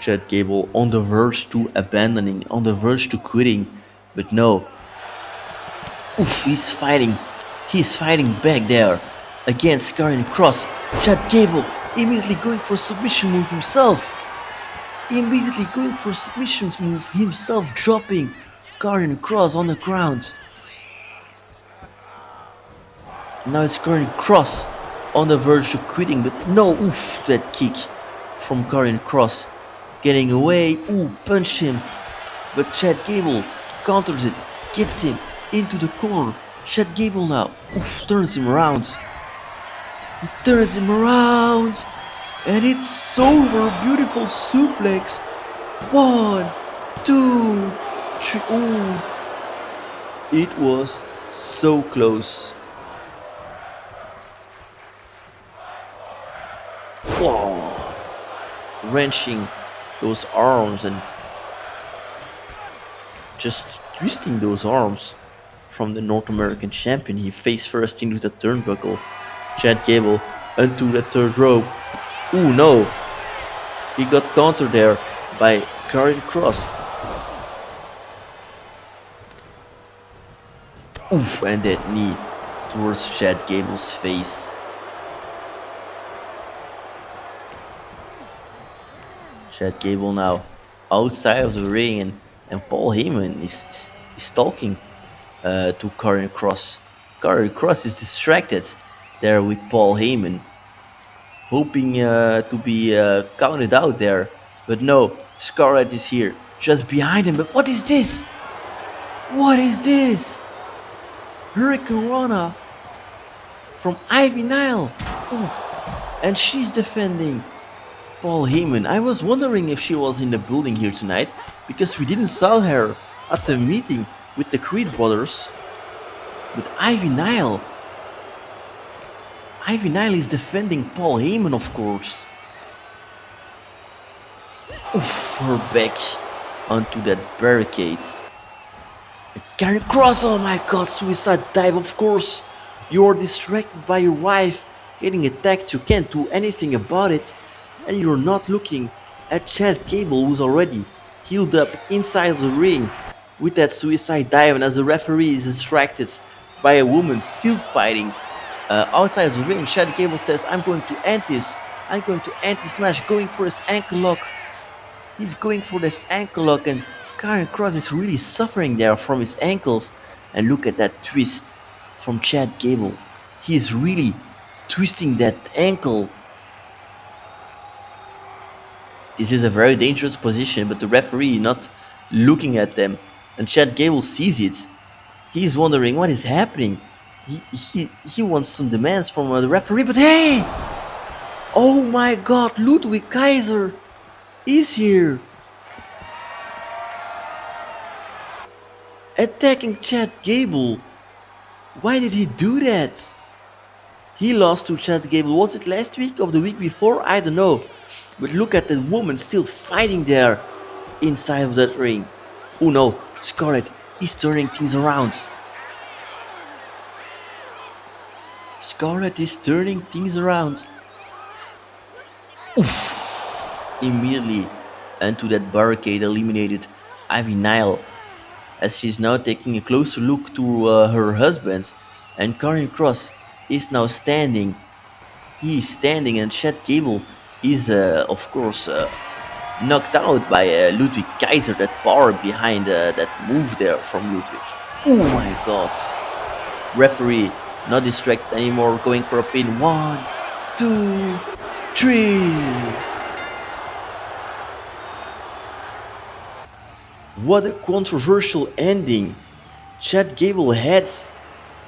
Chad Gable on the verge to abandoning, on the verge to quitting, but no. Oof, he's fighting. He's fighting back there against Karrion Kross. Chad Gable immediately going for a submission move himself. Immediately going for a submission move himself, dropping Karrion Kross on the ground. Now it's Karrion Kross on the verge of quitting, but no, oof, that kick from Karrion Kross. Getting away, ooh, punched him. But Chad Gable counters it, gets him into the corner. Chad Gable now, oof, turns him around. He turns him around. And it's over. Beautiful suplex. 1, 2, 3. Ooh. It was so close. Whoa. Wrenching those arms and just twisting those arms from the North American champion. He face first into the turnbuckle. Chad Gable onto the third rope. Ooh, no. He got countered there by Karrion Kross. Oof, and that knee towards Chad Gable's face. Chad Gable now outside of the ring, and Paul Heyman is talking to Karrion Kross. Karrion Kross is distracted there with Paul Heyman, hoping to be counted out there. But no, Scarlett is here, just behind him. But what is this? What is this? Hurricane Rana from Ivy Nile. Oh, and she's defending Paul Heyman. I was wondering if she was in the building here tonight, because we didn't saw her at the meeting with the Creed brothers. With Ivy Nile. Ivy Nile is defending Paul Heyman, of course. Oof, her back onto that barricade. Karrion Kross, oh my god, suicide dive, of course. You're distracted by your wife getting attacked, you can't do anything about it. And you're not looking at Chad Gable, who's already healed up inside of the ring with that suicide dive. And as the referee is distracted by a woman still fighting outside of the ring, Chad Gable says, I'm going to end this. I'm going to end this match, going for his ankle lock. He's going for this ankle lock, and Karrion Kross is really suffering there from his ankles. And look at that twist from Chad Gable. He is really twisting that ankle. This is a very dangerous position, but the referee not looking at them. And Chad Gable sees it. He's wondering what is happening. He wants some demands from the referee, but hey! Oh my god, Ludwig Kaiser is here. Attacking Chad Gable. Why did he do that? He lost to Chad Gable. Was it last week or the week before? I don't know. But look at that woman still fighting there inside of that ring. Oh no, Scarlett is turning things around. Scarlett is turning things around. Oof. Immediately into that barricade eliminated Ivy Nile, as she's now taking a closer look to her husband. And Karrion Kross is now standing. He is standing, and Chad Gable is of course knocked out by Ludwig Kaiser, that power behind that move there from Ludwig. Oh my god. Referee not distracted anymore, going for a pin. 1, 2, 3. What a controversial ending. Chad Gable had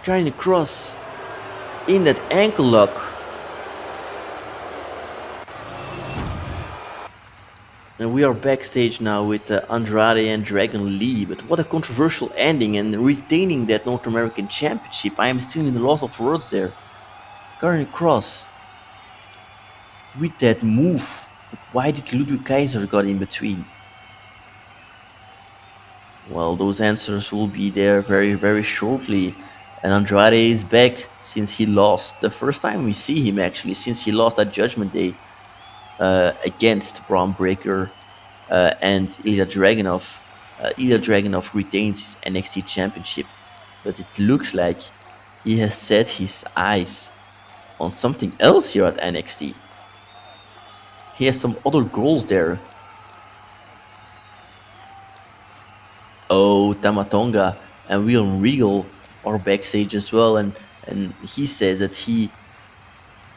Karrion Kross in that ankle lock. And we are backstage now with Andrade and Dragon Lee. But what a controversial ending, and retaining that North American Championship. I am still in the loss of words there. Karrion Kross with that move. But why did Ludwig Kaiser got in between? Well, those answers will be there very, very shortly. And Andrade is back since he lost. The first time we see him, actually, since he lost at Judgment Day against Braun Breaker and Ilya Dragunov. Ilya Dragunov retains his NXT Championship. But it looks like he has set his eyes on something else here at NXT. He has some other goals there. Oh, Tamatonga and William Regal are backstage as well, and he says that he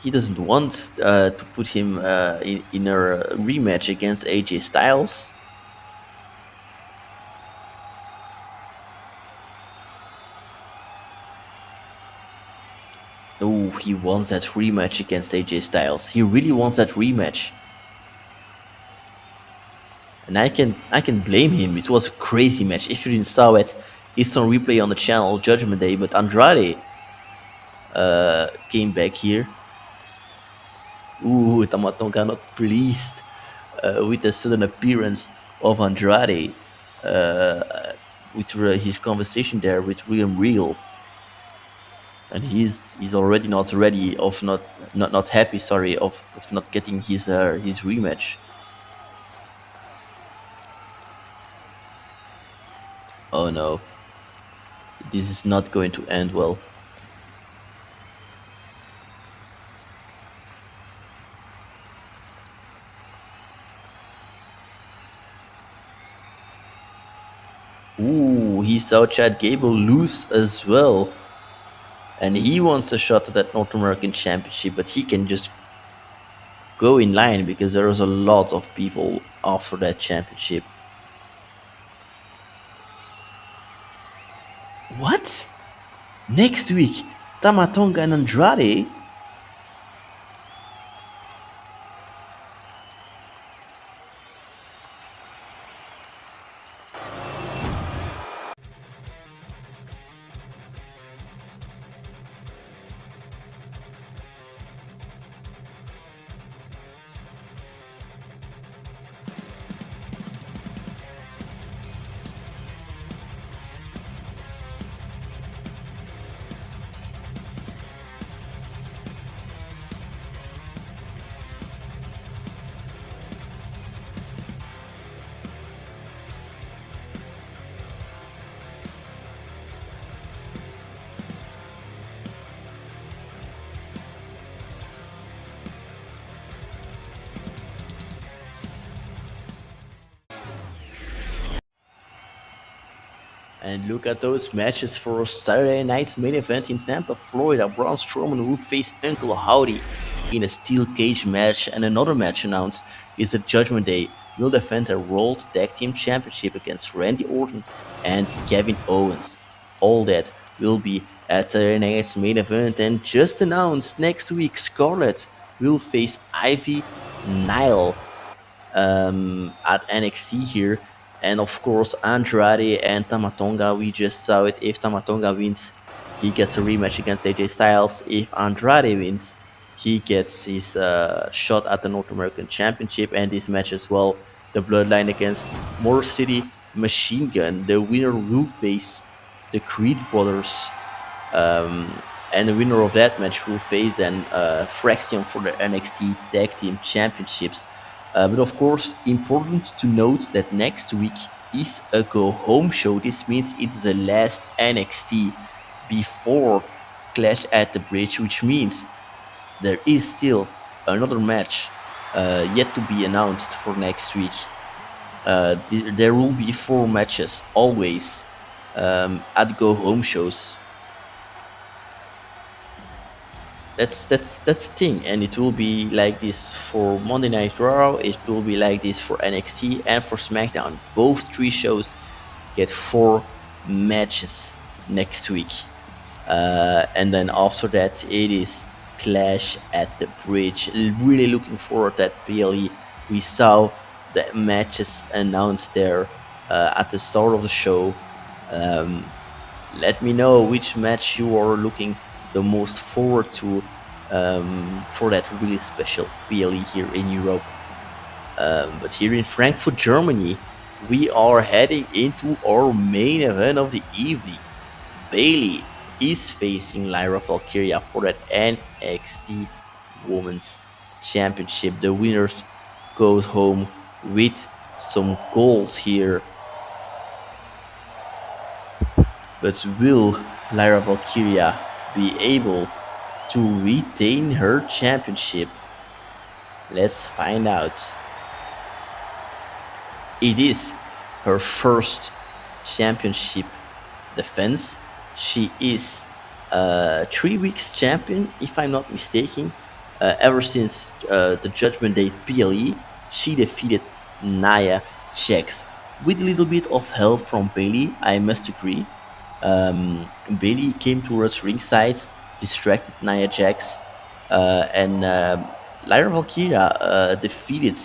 doesn't want to put him in a rematch against AJ Styles. Oh, he wants that rematch against AJ Styles. He really wants that rematch. And I can blame him. It was a crazy match. If you didn't saw it, it's on replay on the channel, Judgment Day. But Andrade came back here. Ooh, Tamatonga not pleased with the sudden appearance of Andrade. with his conversation there with William Regal, and he's already not ready of not happy. Sorry, of not getting his rematch. Oh no, this is not going to end well. Ooh, he saw Chad Gable lose as well. And he wants a shot at that North American Championship, but he can just go in line because there is a lot of people after that championship. What? Next week, Tamatonga and Andrade? And look at those matches for Saturday night's main event in Tampa, Florida. Braun Strowman will face Uncle Howdy in a steel cage match, and another match announced is the Judgment Day will defend their World Tag Team Championship against Randy Orton and Kevin Owens. All that will be at Saturday night's main event, and just announced next week Scarlett will face Ivy Nile at NXT here. And of course, Andrade and Tamatonga, we just saw it. If Tamatonga wins, he gets a rematch against AJ Styles. If Andrade wins, he gets his shot at the North American Championship and this match as well. The Bloodline against Motor City Machine Gun. The winner will face the Creed brothers. And the winner of that match will face an Fraxiom for the NXT Tag Team Championships. But of course, important to note that next week is a go-home show. This means it's the last NXT before Clash at the Bridge, which means there is still another match yet to be announced for next week. There will be 4 matches always at go-home shows. That's the thing, and it will be like this for Monday Night Raw. It will be like this for NXT and for SmackDown. Both 3 shows get 4 matches next week, and then after that it is Clash at the Bridge. Really looking forward to that. PLE. We saw the matches announced there at the start of the show. Let me know which match you are looking the most forward to for that really special PLE here in Europe. But here in Frankfurt, Germany, we are heading into our main event of the evening. Bayley is facing Lyra Valkyria for that NXT Women's Championship. The winners goes home with some gold here. But will Lyra Valkyria be able to retain her championship? Let's find out. It is her first championship defense. She is 3 weeks champion, if I'm not mistaken. Ever since the Judgment Day PLE, she defeated Nia Jax with a little bit of help from Bayley, I must agree. Bayley came towards ringside, distracted Nia Jax, and Lyra Valkyria defeated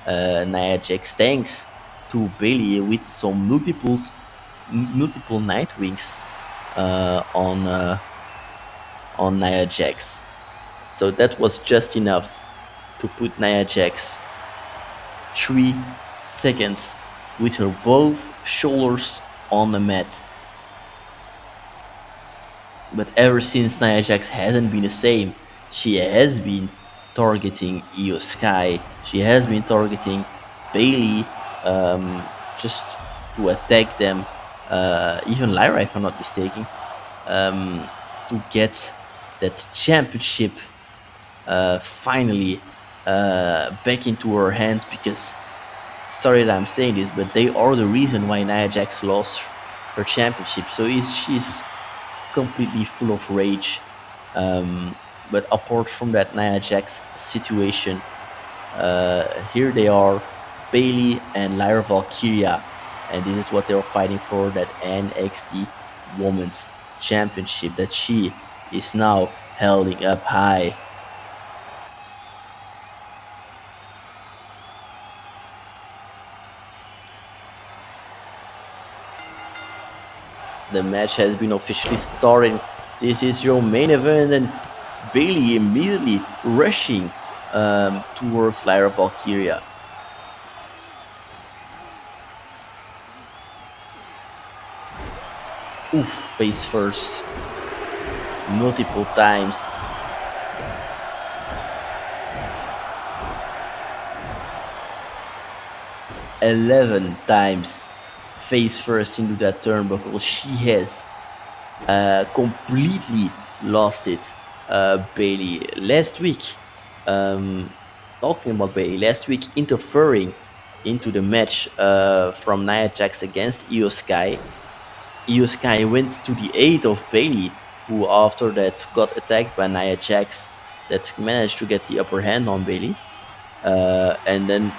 Nia Jax thanks to Bayley with some multiple Nightwings on Nia Jax. So that was just enough to put Nia Jax 3 seconds with her both shoulders on the mat. But ever since Nia Jax hasn't been the same, she has been targeting Io Sky. She has been targeting Bailey, just to attack them. Even Lyra, if I'm not mistaken, to get that championship finally back into her hands. Because sorry that I'm saying this, but they are the reason why Nia Jax lost her championship. So she's completely full of rage. But apart from that Nia Jax situation, here they are, Bailey and Lyra Valkyria, and this is what they're fighting for, that NXT Women's Championship that she is now holding up high. The match has been officially started. This is your main event, and Bailey immediately rushing towards Lyra Valkyria. Oof, face first. Multiple times. "11 times face first into that turnbuckle." She has completely lost it. Bailey last week, talking about Bailey last week, interfering into the match from Nia Jax against Io Sky. Io Sky went to the aid of Bailey, who after that got attacked by Nia Jax, that managed to get the upper hand on Bailey. And then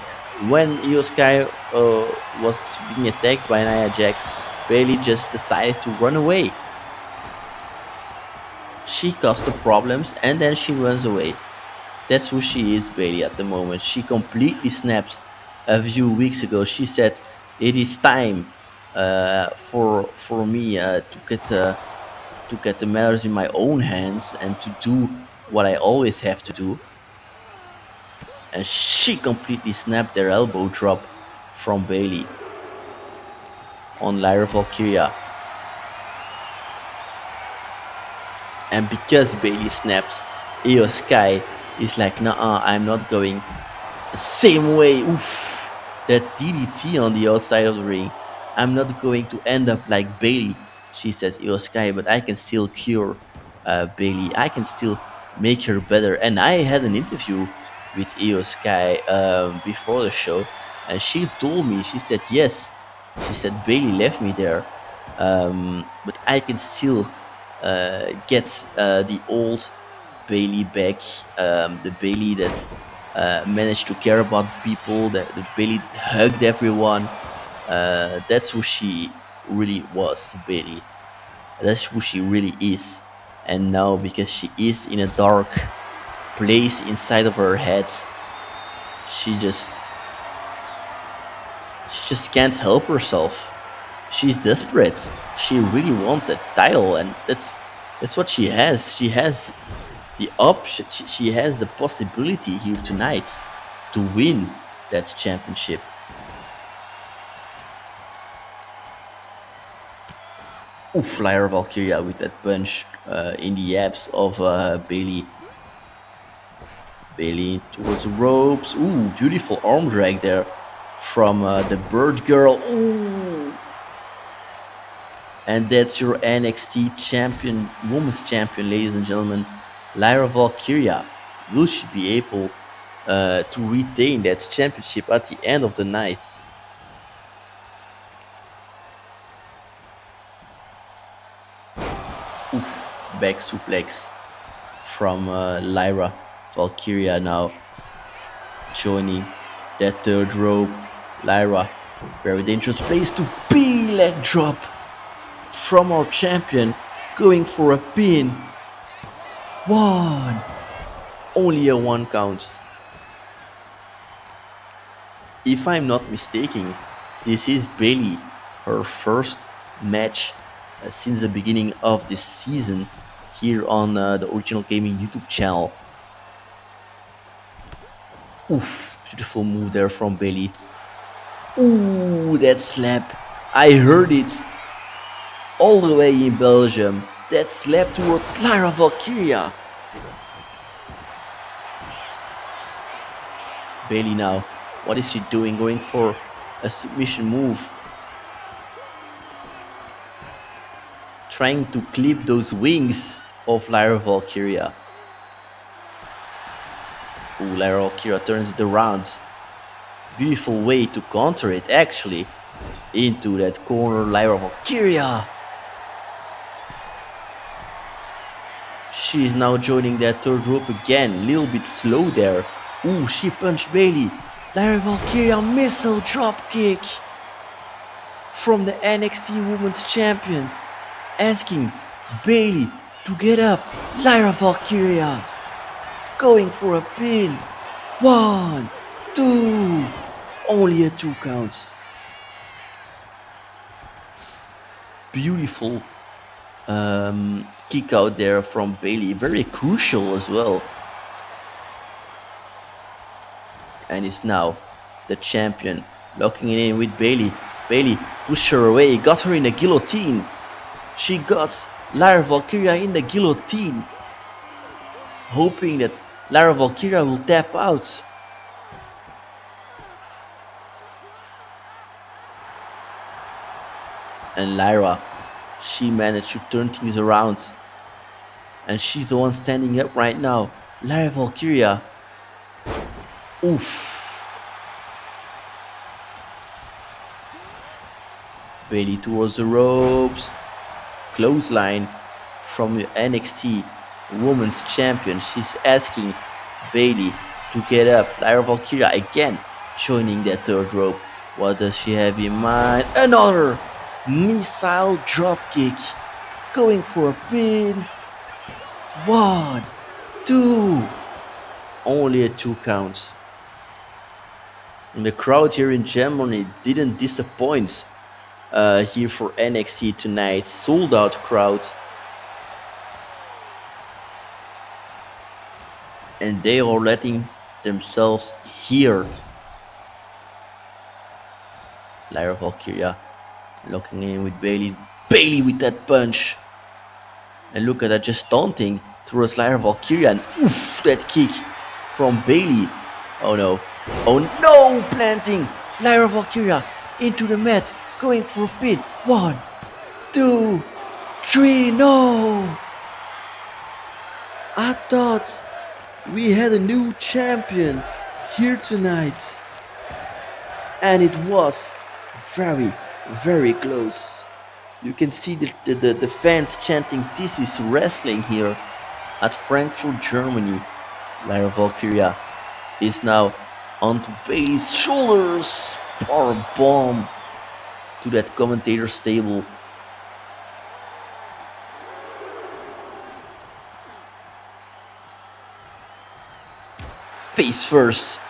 when Io Sky was being attacked by Nia Jax, Bailey just decided to run away. She caused the problems and then she runs away. That's who she is, Bailey, at the moment. She completely snapped a few weeks ago. She said, "It is time for me to get the matters in my own hands and to do what I always have to do." And she completely snapped their elbow drop from Bailey on Lyra Valkyria. And because Bailey snapped, Io Sky is like, "Nah, I'm not going the same way." Oof, that DDT on the outside of the ring. "I'm not going to end up like Bailey," she says, Io Sky, "but I can still cure Bailey. I can still make her better." And I had an interview with Io Sky before the show, and she told me, she said, yes, she said, "Bailey left me there, but I can still get the old Bailey back, the Bailey that managed to care about people, the Bailey that hugged everyone." That's who she really was, Bailey. That's who she really is. And now, because she is in a dark place inside of her head, she just can't help herself. She's desperate. She really wants that title, and that's what she has. She has the option. She has the possibility here tonight to win that championship. Oof, Lyra Valkyria with that punch in the abs of Bailey. Bailey towards the ropes. Ooh, beautiful arm drag there from the Bird Girl. Ooh. And that's your NXT champion, women's champion, ladies and gentlemen, Lyra Valkyria. Will she be able to retain that championship at the end of the night? Oof, back suplex from Lyra Valkyria now joining that third rope. Lyra, very dangerous place to be. Leg drop from our champion, going for a pin. One. Only a 1 count. If I'm not mistaken, this is Bailey, her first match since the beginning of this season here on the Original Gaming YouTube channel. Oof, beautiful move there from Bailey. Ooh, that slap. I heard it. all the way in Belgium. That slap towards Lyra Valkyria. Bayley now. What is she doing? Going for a submission move. Trying to clip those wings of Lyra Valkyria. Ooh, Lyra Valkyria turns it around. Beautiful way to counter it actually. Into that corner, Lyra Valkyria. She is now joining that third rope again. Little bit slow there. Ooh, she punched Bayley. Lyra Valkyria missile drop kick from the NXT Women's Champion, asking Bayley to get up. Lyra Valkyria going for a pin. 1, 2, only a 2 counts. Beautiful kick out there from Bayley, very crucial as well. And it's now the champion locking it in with Bayley. Bayley pushed her away, got her in a guillotine. She got Lyra Valkyria in the guillotine, hoping that Lyra Valkyria will tap out. And Lyra, she managed to turn things around. And she's the one standing up right now. Lyra Valkyria. Oof. Bayley towards the ropes. Clothesline from the NXT Women's Champion. She's asking Bayley to get up. Lyra Valkyria again joining that third rope. What does she have in mind? Another missile dropkick. Going for a pin. 1, 2. Only a 2 count. And the crowd here in Germany didn't disappoint here for NXT tonight. Sold out crowd. And they are letting themselves hear. Lyra Valkyria locking in with Bayley. Bayley with that punch. And look at that, just taunting towards Lyra Valkyria. And oof, that kick from Bayley. Oh no. Oh no! Planting Lyra Valkyria into the mat. Going for a pin. 1, 2, 3. No! I thought we had a new champion here tonight. And it was very, very close. You can see the fans chanting, "This is wrestling" here at Frankfurt, Germany. Lyra Valkyria is now onto Bayley's shoulders. Power bomb to that commentator's table. Face first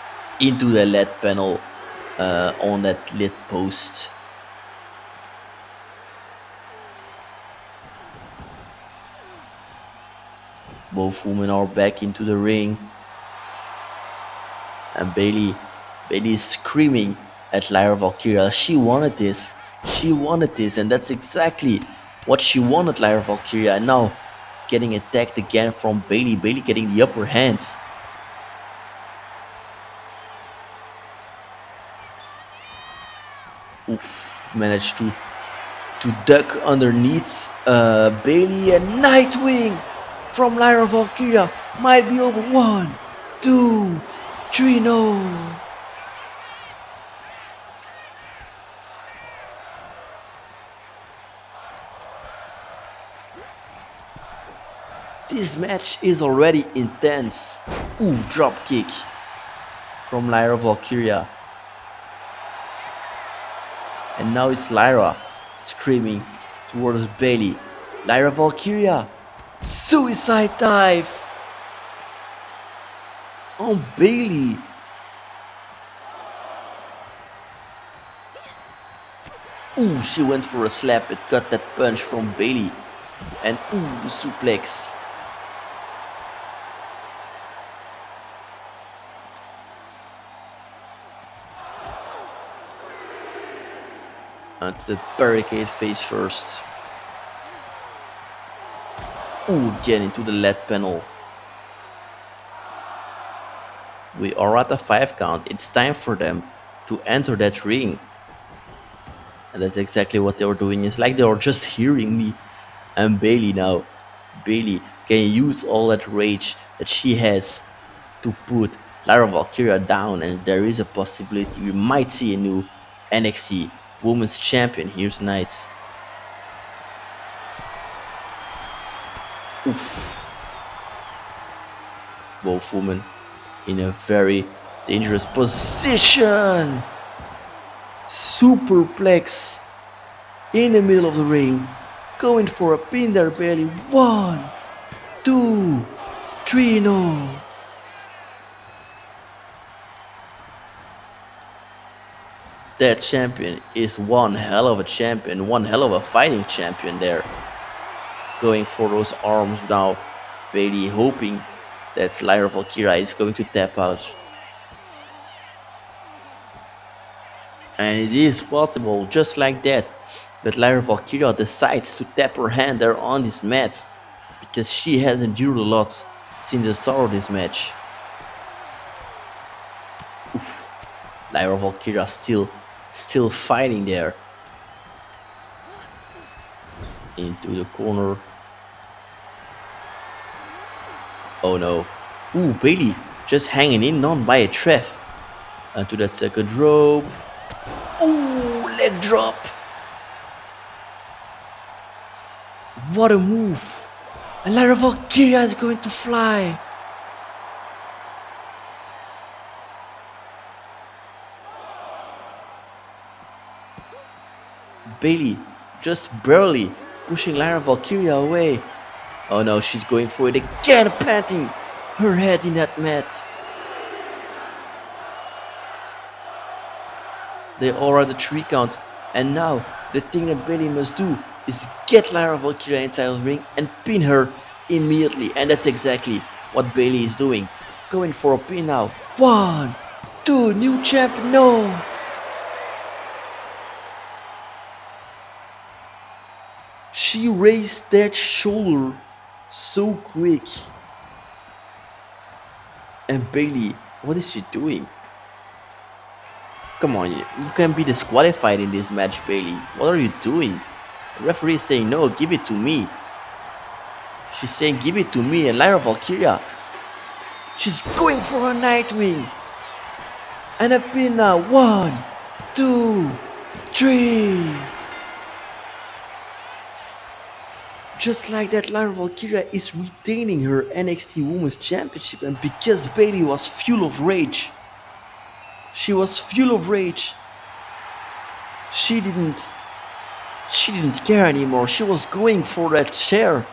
into the LED panel on that LED post. Both women are back into the ring. And Bayley is screaming at Lyra Valkyria. She wanted this. She wanted this. And that's exactly what she wanted, Lyra Valkyria. And now getting attacked again from Bayley. Bayley getting the upper hand. Oof, managed to duck underneath Bayley, and Nightwing from Lyra Valkyria might be over. 1, 2, 3, no. This match is already intense. Ooh, drop kick from Lyra Valkyria. And now it's Lyra screaming towards Bayley. Lyra Valkyria, suicide dive on Bayley. Ooh, she went for a slap. It got that punch from Bayley. And ooh, the suplex. And the barricade face first. Ooh, get into the lead panel. We are at a 5 count. It's time for them to enter that ring. And that's exactly what they were doing. It's like they were just hearing me. And Bailey now. Bailey can use all that rage that she has to put Lara Valkyria down. And there is a possibility we might see a new NXT Women's Champion here tonight. Oof. Both women in a very dangerous position. Superplex in the middle of the ring. Going for a pin there, Bailey. 1, 2, 3, no. That champion is one hell of a champion, one hell of a fighting champion there. Going for those arms now. Bailey hoping that Lyra Valkyria is going to tap out. And it is possible, just like that Lyra Valkyria decides to tap her hand there on this match, because she has endured a lot since the start of this match. Oof. Lyra Valkyria still fighting there. Into the corner. Oh no. Ooh, Bailey just hanging in on by a thread. And to that second rope. Ooh, leg drop. What a move. And Lyra Valkyria is going to fly. Bailey just barely pushing Lyra Valkyria away. Oh no, she's going for it again, planting her head in that mat. They are at the 3 count, and now the thing that Bailey must do is get Lyra Valkyria inside the ring and pin her immediately, and that's exactly what Bailey is doing. Going for a pin now. 1, 2, new champion, no! She raised that shoulder so quick. And Bailey, what is she doing? Come on, you can be disqualified in this match, Bailey. What are you doing? The referee is saying, no, give it to me. She's saying, give it to me. And Lyra Valkyria, she's going for a Nightwing. And a pin now. 1, 2, 3. Just like that, Lyra Valkyria is retaining her NXT Women's Championship, and because Bailey was full of rage, she was full of rage. She didn't care anymore. She was going for that chair.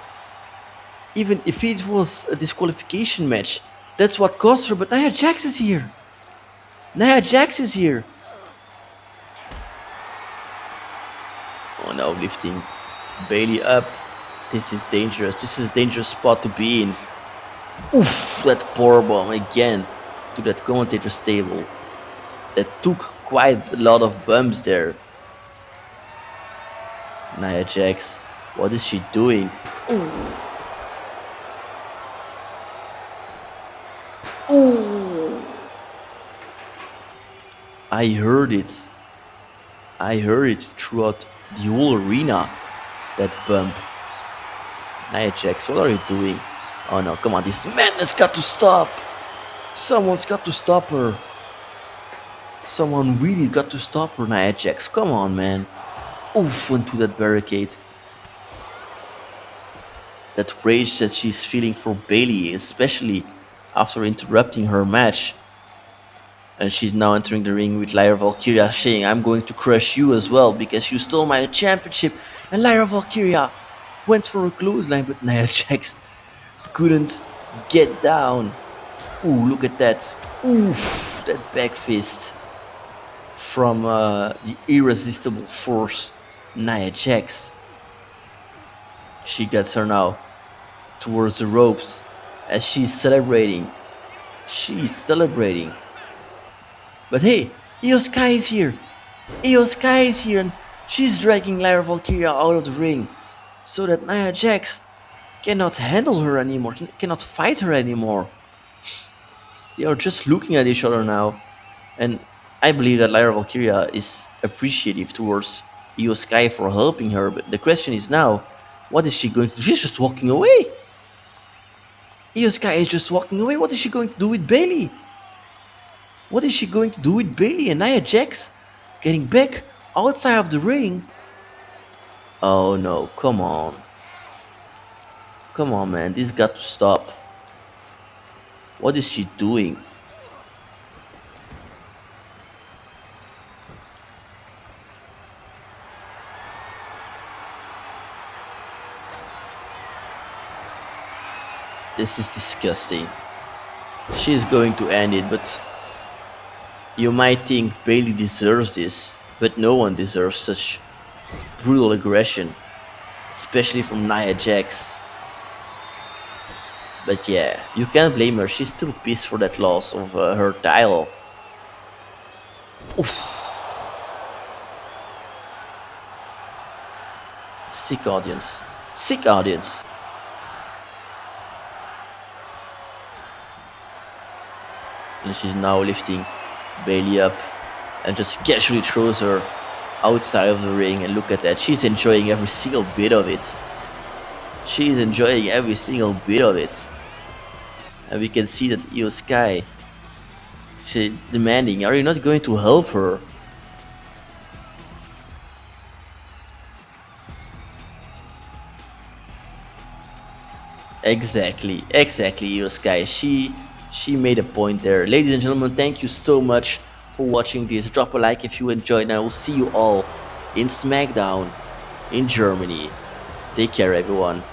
Even if it was a disqualification match, that's what cost her. But Nia Jax is here. Nia Jax is here. Oh no, lifting Bailey up. This is dangerous. This is a dangerous spot to be in. Oof, that powerbomb again to that commentator's table. That took quite a lot of bumps there. Nia Jax, what is she doing? Ooh. Ooh. I heard it. I heard it throughout the whole arena. That bump. Nia Jax, what are you doing? Oh no, come on, this madness got to stop. Someone's got to stop her. Someone really got to stop her, Nia Jax. Come on, man. Oof, went to that barricade. That rage that she's feeling for Bailey, especially after interrupting her match. And she's now entering the ring with Lyra Valkyria, saying, I'm going to crush you as well because you stole my championship. And Lyra Valkyria went for a clothesline, but Nia Jax couldn't get down. Ooh, look at that. Ooh, that back fist from the irresistible force, Nia Jax. She gets her now towards the ropes as she's celebrating. She's celebrating. But hey, Io Sky is here. Io Sky is here, and she's dragging Lyra Valkyria out of the ring so that Nia Jax cannot handle her anymore, cannot fight her anymore. They are just looking at each other now. And I believe that Lyra Valkyria is appreciative towards Io Sky for helping her, but the question is now, what is she going to do? She's just walking away. Io Sky is just walking away. What is she going to do with Bailey? What is she going to do with Bailey and Nia Jax? Getting back outside of the ring? Oh no, come on. Come on, man, this got to stop. What is she doing? This is disgusting. She's going to end it, but you might think Bailey deserves this, but no one deserves such brutal aggression, especially from Nia Jax. But yeah, you can't blame her. She's still pissed for that loss of her title. Oof. Sick audience. Sick audience. And she's now lifting Bailey up and just casually throws her outside of the ring. And look at that. She's enjoying every single bit of it. She's enjoying every single bit of it. And we can see that Io Sky, she's demanding, are you not going to help her? Exactly, Io Sky. She made a point there. Ladies and gentlemen, thank you so much for watching this. Drop a like if you enjoyed, and I will see you all in SmackDown in Germany. Take care, everyone.